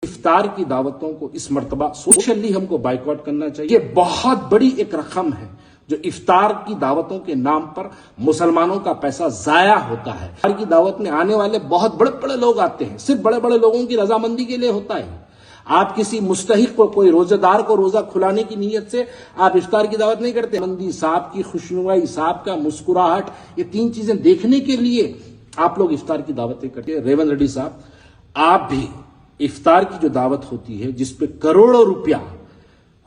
افطار کی دعوتوں کو اس مرتبہ سوشلی ہم کو بائیکاٹ کرنا چاہیے۔ یہ بہت بڑی ایک رقم ہے جو افطار کی دعوتوں کے نام پر مسلمانوں کا پیسہ ضائع ہوتا ہے۔ افطار کی دعوت میں آنے والے بہت بڑے بڑے لوگ آتے ہیں، صرف بڑے بڑے لوگوں کی رضامندی کے لیے ہوتا ہے۔ آپ کسی مستحق کو، کوئی روزہ دار کو روزہ کھلانے کی نیت سے آپ افطار کی دعوت نہیں کرتے۔ مندی، صاحب کی خوشنمائی، صاحب کا مسکراہٹ، یہ تین چیزیں دیکھنے کے لیے آپ لوگ افطار کی دعوتیں کرتے ہیں۔ ریونت ریڈی صاحب، آپ بھی افطار کی جو دعوت ہوتی ہے جس پہ کروڑوں روپیہ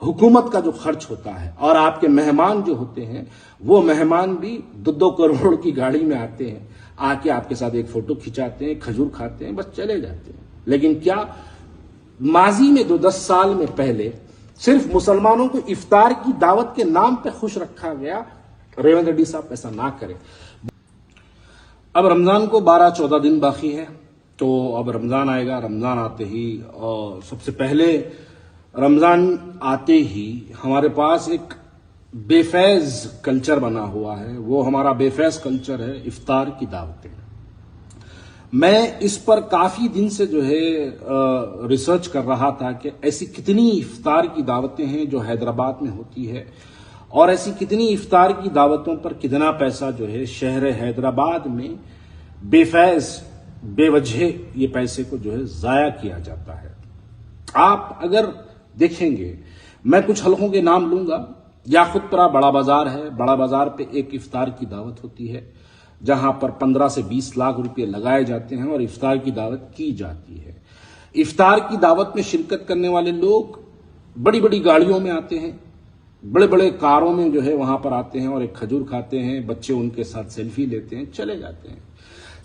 حکومت کا جو خرچ ہوتا ہے، اور آپ کے مہمان جو ہوتے ہیں وہ مہمان بھی 2 کروڑ کی گاڑی میں آتے ہیں، آ کے آپ کے ساتھ ایک فوٹو کھنچاتے ہیں، کھجور کھاتے ہیں، بس چلے جاتے ہیں۔ لیکن کیا ماضی میں 10 سال میں پہلے صرف مسلمانوں کو افطار کی دعوت کے نام پہ خوش رکھا گیا؟ ریونت ریڈی صاحب ایسا نہ کرے۔ اب رمضان کو 12-14 دن باقی ہے، تو اب رمضان آئے گا۔ رمضان آتے ہی، اور سب سے پہلے رمضان آتے ہی ہمارے پاس ایک بے فیض کلچر بنا ہوا ہے۔ وہ ہمارا بے فیض کلچر ہے افطار کی دعوتیں۔ میں اس پر کافی دن سے جو ہے ریسرچ کر رہا تھا کہ ایسی کتنی افطار کی دعوتیں ہیں جو حیدرآباد میں ہوتی ہے، اور ایسی کتنی افطار کی دعوتوں پر کتنا پیسہ جو ہے شہر حیدرآباد میں بے فیض، بے وجہ یہ پیسے کو جو ہے ضائع کیا جاتا ہے۔ آپ اگر دیکھیں گے، میں کچھ حلقوں کے نام لوں گا۔ یاقوتپورہ بڑا بازار ہے، بڑا بازار پہ ایک افطار کی دعوت ہوتی ہے جہاں پر 15 سے 20 لاکھ روپے لگائے جاتے ہیں اور افطار کی دعوت کی جاتی ہے۔ افطار کی دعوت میں شرکت کرنے والے لوگ بڑی بڑی گاڑیوں میں آتے ہیں، بڑے بڑے کاروں میں جو ہے وہاں پر آتے ہیں اور ایک کھجور کھاتے ہیں، بچے ان کے ساتھ سیلفی لیتے ہیں، چلے جاتے ہیں۔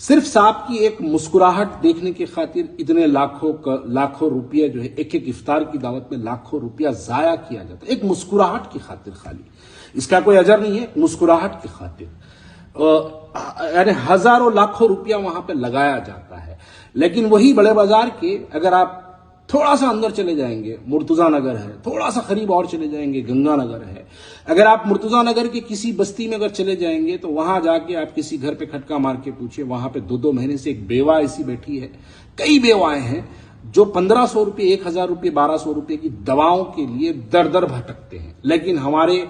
صرف صاحب کی ایک مسکراہٹ دیکھنے کی خاطر اتنے لاکھوں روپیہ جو ہے ایک افطار کی دعوت میں لاکھوں روپیہ ضائع کیا جاتا ہے، ایک مسکراہٹ کی خاطر خالی۔ اس کا کوئی اجر نہیں ہے، مسکراہٹ کی خاطر یعنی ہزاروں لاکھوں روپیہ وہاں پہ لگایا جاتا ہے۔ لیکن وہی بڑے بازار کے اگر آپ تھوڑا سا اندر چلے جائیں گے، مرتضی نگر ہے، تھوڑا سا قریب اور چلے جائیں گے، گنگا نگر ہے، اگر آپ مرتضی نگر کے کسی بستی میں اگر چلے جائیں گے تو وہاں جا کے آپ کسی گھر پہ کھٹکا مار کے پوچھیں، وہاں پہ 2 مہینے سے ایک بیوہ ایسی بیٹھی ہے، کئی بیوائیں ہیں جو 1500 روپے، 1000 روپے، 1200 روپے کی دواؤں کے لیے در در بھٹکتے ہیں۔ لیکن ہمارے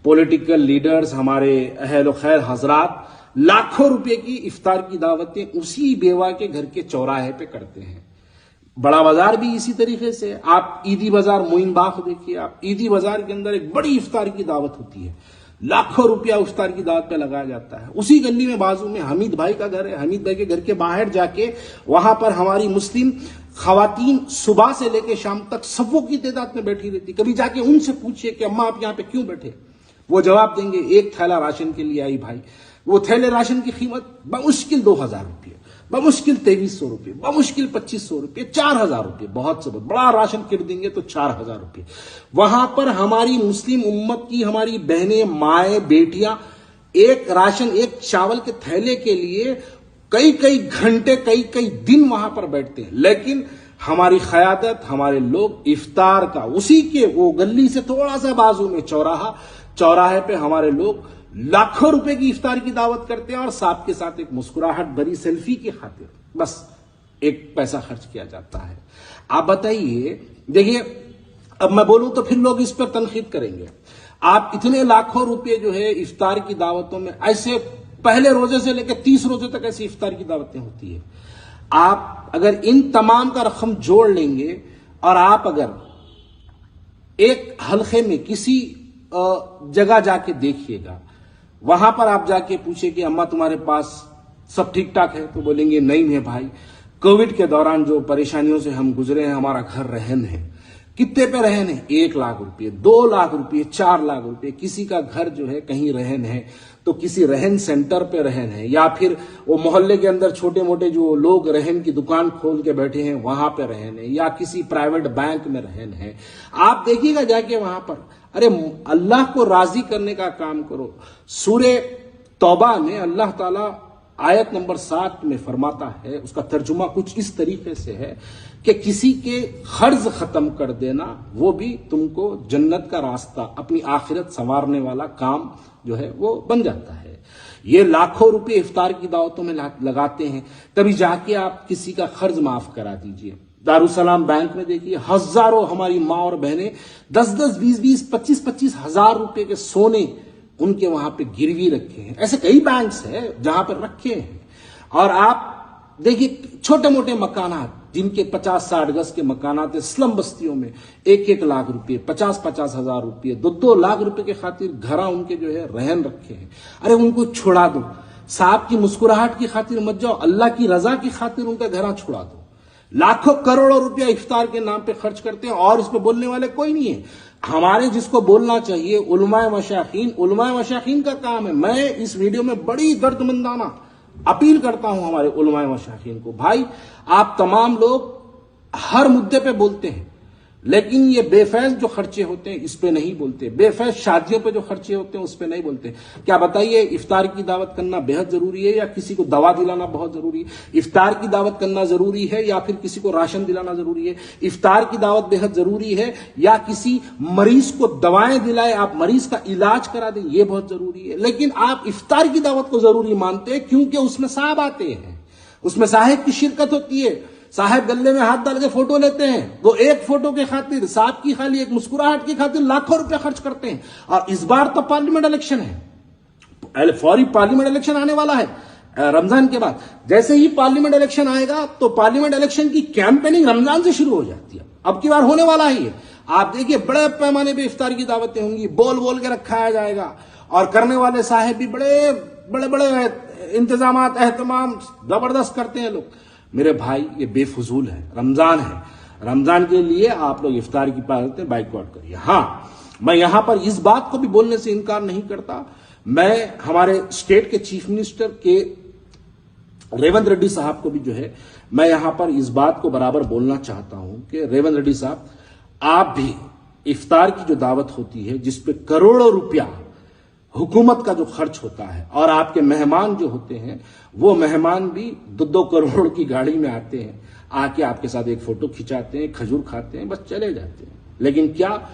پولیٹیکل لیڈرز، ہمارے اہل و خیر حضرات لاکھوں روپے کی افطار کی دعوتیں اسی بیوہ کے گھر کے چوراہے پہ کرتے ہیں۔ بڑا بازار بھی اسی طریقے سے، آپ عیدی بازار معین باغ دیکھیے، آپ عیدی بازار کے اندر ایک بڑی افطار کی دعوت ہوتی ہے، لاکھوں روپیہ افطار کی دعوت پہ لگایا جاتا ہے۔ اسی گلی میں بازو میں حمید بھائی کا گھر ہے، حمید بھائی کے گھر کے باہر جا کے وہاں پر ہماری مسلم خواتین صبح سے لے کے شام تک صفوں کی تعداد میں بیٹھی رہتی۔ کبھی جا کے ان سے پوچھئے کہ اماں آپ یہاں پہ کیوں بیٹھے، وہ جواب دیں گے ایک تھیلا راشن کے لیے آئی بھائی۔ وہ تھیلے راشن کی قیمت بمشکل 2000 روپے، بمشکل 2300 روپے، بمشکل 2500 روپے، 4000 روپے، بہت سے بہت بڑا راشن کٹ دیں گے تو 4000 روپے۔ وہاں پر ہماری مسلم امت کی ہماری بہنیں، مائیں، بیٹیاں ایک راشن، ایک چاول کے تھیلے کے لیے کئی گھنٹے، کئی دن وہاں پر بیٹھتے ہیں۔ لیکن ہماری قیادت، ہمارے لوگ افطار کا اسی کے وہ گلی سے تھوڑا سا بازو میں چوراہے پہ ہمارے لوگ لاکھوں روپے کی افطار کی دعوت کرتے ہیں، اور صاحب کے ساتھ ایک مسکراہٹ بھری سیلفی کی خاطر بس ایک پیسہ خرچ کیا جاتا ہے۔ آپ بتائیے، دیکھیے اب میں بولوں تو پھر لوگ اس پر تنقید کریں گے۔ آپ اتنے لاکھوں روپے جو ہے افطار کی دعوتوں میں، ایسے پہلے روزے سے لے کے 30 روزے تک ایسی افطار کی دعوتیں ہوتی ہیں۔ آپ اگر ان تمام کا رقم جوڑ لیں گے، اور آپ اگر ایک حلقے میں کسی جگہ جا کے دیکھیے گا، وہاں پر آپ جا کے پوچھیں کہ اماں تمہارے پاس سب ٹھیک ٹھاک ہے، تو بولیں گے نہیں ہے بھائی، کووڈ کے دوران جو پریشانیوں سے ہم گزرے ہیں، ہمارا گھر رہن ہے۔ کتنے پہ رہن ہے؟ 1 لاکھ روپے، 2 لاکھ روپے، 4 لاکھ روپے۔ کسی کا گھر جو ہے کہیں رہن ہے تو کسی رہن سینٹر پہ رہن ہے، یا پھر وہ محلے کے اندر چھوٹے موٹے جو لوگ رہن کی دکان کھول کے بیٹھے ہیں وہاں پہ رہن ہے، یا کسی پرائیویٹ بینک میں رہن ہے۔ آپ دیکھیے گا جا کے وہاں پر، ارے اللہ کو راضی کرنے کا کام کرو۔ سورہ توبہ میں اللہ تعالیٰ آیت نمبر 7 میں فرماتا ہے، اس کا ترجمہ کچھ اس طریقے سے ہے کہ کسی کے قرض ختم کر دینا وہ بھی تم کو جنت کا راستہ، اپنی آخرت سنوارنے والا کام جو ہے وہ بن جاتا ہے۔ یہ لاکھوں روپے افطار کی دعوتوں میں لگاتے ہیں، کبھی جا کے آپ کسی کا قرض معاف کرا دیجئے۔ दारुसलाम बैंक में देखिए हजारों हमारी माँ और बहनें 10-10, 20-20, 25-25 हजार रुपए के सोने उनके वहां पे गिरवी रखे हैं। ऐसे कई बैंक्स हैं जहां पर रखे हैं। और आप देखिए छोटे मोटे मकानात जिनके 50-60 गज के मकानात स्लम बस्तियों में 1-1 लाख रुपए, 50-50 हजार रुपए, 2-2 लाख रुपए के खातिर घरा उनके जो है रहन रखे हैं। अरे उनको छुड़ा दो, साहब की मुस्कुराहट की खातिर मत जाओ, अल्लाह की रजा की खातिर उनका घरा छुड़ा दो। लाखों करोड़ों रुपया इफ्तार के नाम पे खर्च करते हैं और इस पे बोलने वाले कोई नहीं है। हमारे जिसको बोलना चाहिए उलमाए मशाखीन का काम है। मैं इस वीडियो में बड़ी दर्दमंदाना अपील करता हूं हमारे उलमाए मशाखीन को, भाई आप तमाम लोग हर मुद्दे पे बोलते हैं, लेकिन ये बेफैज जो खर्चे होते हैं इस पे नहीं बोलते। बेफैज शादियों पे जो खर्चे होते हैं उस पे नहीं बोलते। क्या बताइए, इफ्तार की दावत करना बेहद जरूरी है या किसी को दवा दिलाना बहुत जरूरी है? इफ्तार की दावत करना जरूरी है या फिर किसी को राशन दिलाना जरूरी है? इफ्तार की दावत बेहद जरूरी है या किसी मरीज को दवाएं दिलाए, आप मरीज का इलाज करा दें, ये बहुत जरूरी है। लेकिन आप इफ्तार की दावत को जरूरी मानते हैं क्योंकि उसमें साहब आते हैं, उसमें साहब की शिरकत होती है। साहब गले में हाथ डाल के फोटो लेते हैं, वो एक फोटो के खातिर, साहब की खाली एक मुस्कुराहट की खातिर लाखों रुपए खर्च करते हैं। और इस बार तो पार्लियामेंट इलेक्शन है, फौरी पार्लियामेंट इलेक्शन आने वाला है रमजान के बाद। जैसे ही पार्लियामेंट इलेक्शन आएगा तो पार्लियामेंट इलेक्शन की कैंपेनिंग रमजान से शुरू हो जाती है। अब की बार होने वाला ही है। आप देखिए बड़े पैमाने पे इफ्तार की दावतें होंगी, बोल बोल के रखाया जाएगा और करने वाले साहब भी बड़े बड़े बड़े इंतजाम एहतमाम जबरदस्त करते हैं लोग। मेरे भाई ये बेफजूल है, रमजान है, रमजान के लिए आप लोग इफ्तार की बातें बाइकआउट करिए। हाँ, मैं यहां पर इस बात को भी बोलने से इनकार नहीं करता, मैं हमारे स्टेट के चीफ मिनिस्टर के रेवंत रेड्डी साहब को भी जो है मैं यहां पर इस बात को बराबर बोलना चाहता हूं कि रेवंत रेड्डी साहब, आप भी इफ्तार की जो दावत होती है जिसपे करोड़ों रुपया हुकूमत का जो खर्च होता है और आपके मेहमान जो होते हैं वो मेहमान भी 2-2 करोड़ की गाड़ी में आते हैं, आके आपके साथ एक फोटो खिंचाते हैं, खजूर खाते हैं, बस चले जाते हैं। लेकिन क्या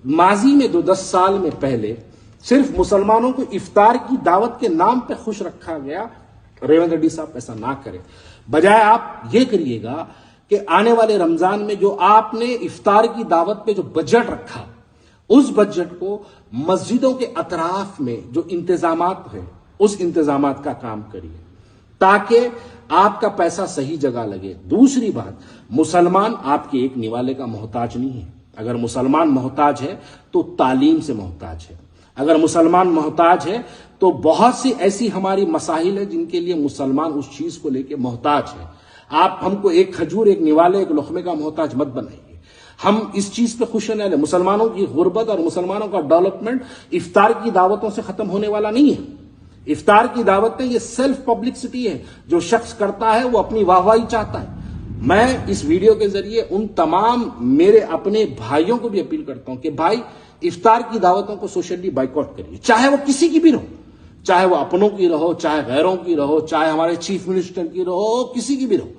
माजी में 2-10 साल में पहले सिर्फ मुसलमानों को इफ्तार की दावत के नाम पे खुश रखा गया? रेवंत रेड्डी साहब ऐसा ना करें, बजाय आप ये करिएगा कि आने वाले रमजान में जो आपने इफ्तार की दावत पे जो बजट रखा उस बजट को मस्जिदों के अतराफ में जो इंतजामात है उस इंतजामात का काम करिए ताकि आपका पैसा सही जगह लगे। दूसरी बात, मुसलमान आपके एक निवाले का मोहताज नहीं है। अगर मुसलमान मोहताज है तो तालीम से मोहताज है। अगर मुसलमान मोहताज है तो बहुत सी ऐसी हमारी मसाइल है जिनके लिए मुसलमान उस चीज को लेके मोहताज है। आप हमको एक खजूर, एक निवाले, एक लुकमे का मोहताज मत बनाइए। हम इस चीज पे खुश रहने वाले, मुसलमानों की गुर्बत और मुसलमानों का डेवलपमेंट इफ्तार की दावतों से खत्म होने वाला नहीं है। इफ्तार की दावतें ये सेल्फ पब्लिसिटी है, जो शख्स करता है वो अपनी वाहवाही चाहता है। मैं इस वीडियो के जरिए उन तमाम मेरे अपने भाइयों को भी अपील करता हूं कि भाई इफ्तार की दावतों को सोशली बाइकआउट करिए, चाहे वो किसी की भी रहो, चाहे वो अपनों की रहो, चाहे गैरों की रहो, चाहे हमारे चीफ मिनिस्टर की रहो, किसी की भी रहो,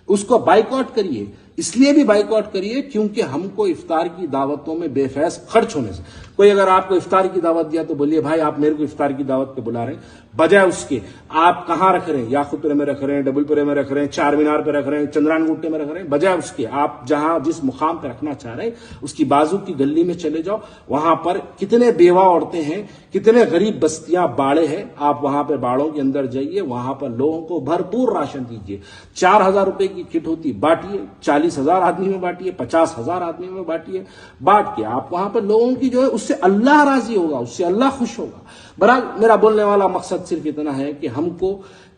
उसको बाइकआउट करिए। इसलिए भी बाइकआउट करिए क्योंकि हमको इफ्तार की दावतों में बेफैज खर्च होने से, कोई अगर आपको इफ्तार की दावत दिया तो बोलिए भाई आप मेरे को इफ्तार की दावत पे बुला रहे हैं, बजाय उसके आप कहां रख रहे हैं, याकुतपुरे में रख रहे हैं, डबलपुरे में रख रहे हैं, चार मीनार पे रख रहे हैं, चंद्रान गुट्टे में रख रहे हैं, बजाय उसके आप जहां जिस मुकाम पे रखना चाह रहे हैं उसकी बाजू की गली में चले जाओ। वहां पर कितने बेवा औरतें हैं, कितने गरीब बस्तियां, बाड़े हैं, आप वहां पे बाड़ों के अंदर जाइए, वहां पर लोगों को भरपूर राशन दीजिए। 4,000 रुपए की किट होती, बांटिए, 40,000 आदमी में बांटिए, 50,000 आदमी में बांटिए, बांट के आप वहां पर लोगों की जो है उससे अल्लाह राजी होगा, उससे अल्लाह खुश होगा। बहरहाल मेरा बोलने वाला मकसद सिर्फ इतना है कि हमको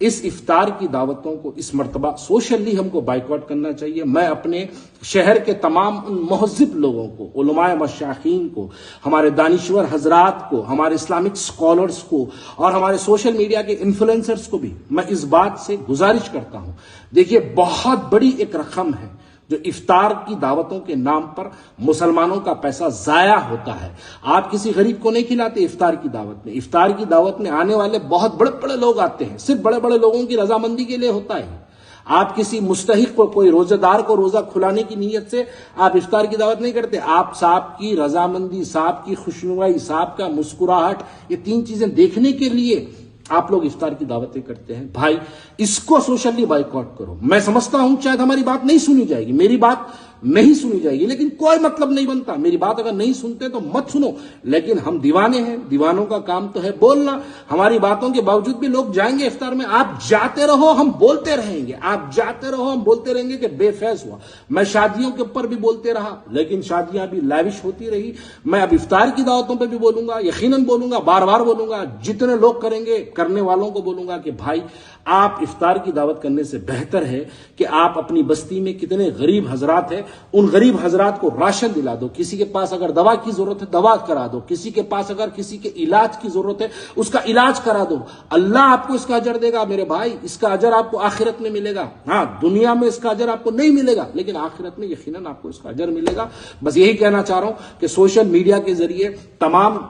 इस इफ्तार की दावतों को इस मर्तबा सोशली हमको बाइकआउट करना चाहिए। मैं अपने शहर के तमाम उन महज़िब लोगों को, उलमाए मशाखीन को, हमारे दानिश्वर हजरात को, हमारे इस्लामिक स्कॉलर्स को और हमारे सोशल मीडिया के इन्फ्लुएंसर्स को भी मैं इस बात से गुजारिश करता हूं, देखिए बहुत बड़ी एक रकम है जो इफ्तार की दावतों के नाम पर मुसलमानों का पैसा जाया होता है। आप किसी गरीब को नहीं खिलाते इफ्तार की दावत में। इफ्तार की दावत में आने वाले बहुत बड़े बड़े लोग आते हैं, सिर्फ बड़े बड़े लोगों की रजामंदी के लिए होता है। आप किसी मुस्तहिक को, कोई रोजेदार को रोजा खुलाने की नीयत से आप इफ्तार की दावत नहीं करते। आप साहब की रजामंदी, साहब की खुशनुमाई, साहब का मुस्कुराहट, ये 3 चीजें देखने के लिए आप लोग इफ्तार की दावतें करते हैं, भाई इसको सोशली बाइकआउट करो। मैं समझता हूं शायद हमारी बात नहीं सुनी जाएगी, मेरी बात नहीं सुनी जाएगी, लेकिन कोई मतलब नहीं बनता। मेरी बात अगर नहीं सुनते तो मत सुनो, लेकिन हम दीवाने हैं, दीवानों का काम तो है बोलना। हमारी बातों के बावजूद भी लोग जाएंगे इफ्तार में। आप जाते रहो, हम बोलते रहेंगे, आप जाते रहो, हम बोलते रहेंगे कि बेफैज हुआ। मैं शादियों के ऊपर भी बोलते रहा, लेकिन शादियां भी लाविश होती रही। मैं अब इफ्तार की दावतों पर भी बोलूंगा, यकीनन बोलूंगा, बार बार बोलूंगा। जितने लोग करेंगे, करने वालों को बोलूंगा कि भाई आप इफ्तार की दावत करने से बेहतर है कि आप अपनी बस्ती में कितने गरीब हजरात हैं, उन गरीब हजरात को राशन दिला दो। किसी के पास अगर दवा की जरूरत है, दवा करा दो। किसी के पास अगर किसी के इलाज की जरूरत है, उसका इलाज करा दो। अल्लाह आपको इसका अजर देगा मेरे भाई, इसका अजर आपको आखिरत में मिलेगा। हाँ, दुनिया में इसका अजर आपको नहीं मिलेगा, लेकिन आखिरत में यकीनन आपको इसका अजर मिलेगा। बस यही कहना चाह रहा हूं कि सोशल मीडिया के जरिए तमाम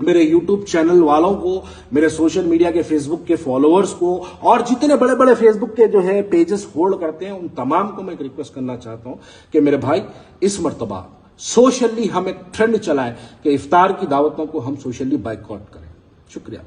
मेरे YouTube चैनल वालों को, मेरे सोशल मीडिया के फेसबुक के फॉलोअर्स को, और जितने बड़े बड़े फेसबुक के जो है पेजेस होल्ड करते हैं, उन तमाम को मैं एक रिक्वेस्ट करना चाहता हूं कि मेरे भाई इस मर्तबा सोशली हम एक ट्रेंड चलाएं कि इफ्तार की दावतों को हम सोशली बाइकआउट करें। शुक्रिया।